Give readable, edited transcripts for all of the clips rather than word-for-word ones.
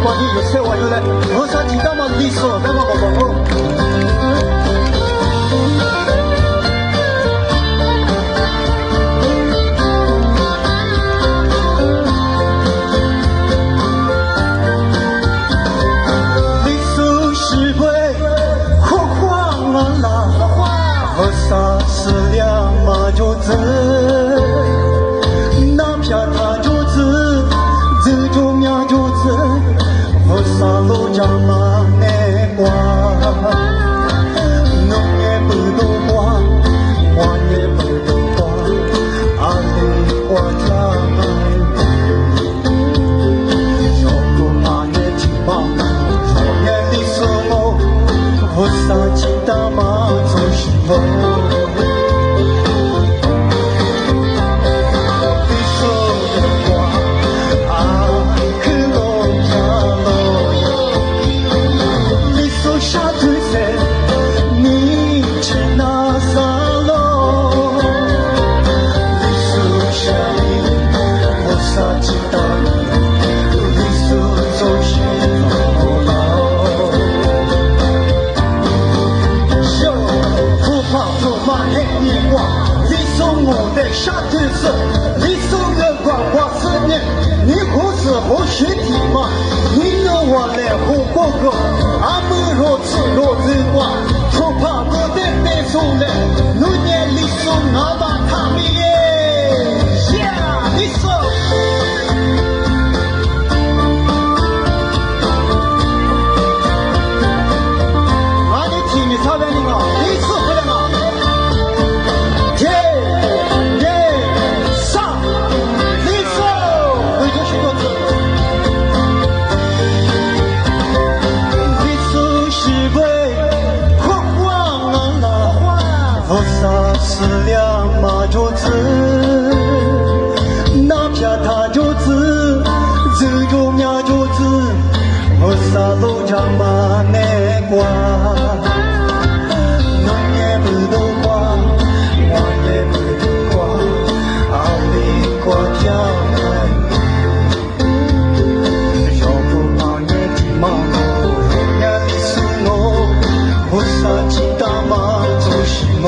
光你有车我有来，我啥几干嘛历史，干嘛我。我啥是两马就走，那片他就走，走就命就走，我啥路家嘛难过，农业不都光，花也不都光，阿里花家小姑妈也挺忙，少年的时候，我啥记得嘛做什么？下头是你送的光花思念，你可是好学体嘛？你让我来活过个，阿门若吃若走光，恐怕我得背出来，我年里送我把他们耶，呀，你说。那你听你操办的嘛？你吃回来嘛？我啥是两马就走，那片他就走，走就命就走，我啥路家嘛难过，农业不都光，花也不都光，阿里瓜家来，小姑妈也挺忙，眼里是我啥记得嘛做什么？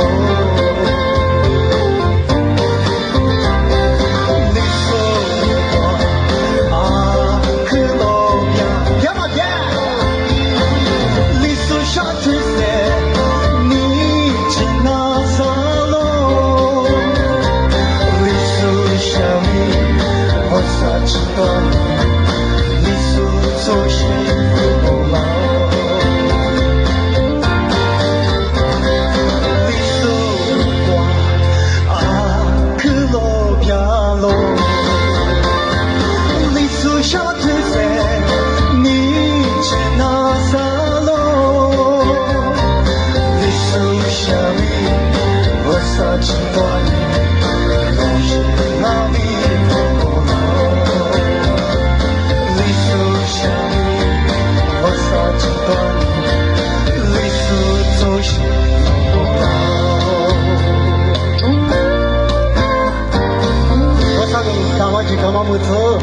干嘛不走？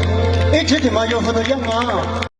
一直他妈有不都样啊？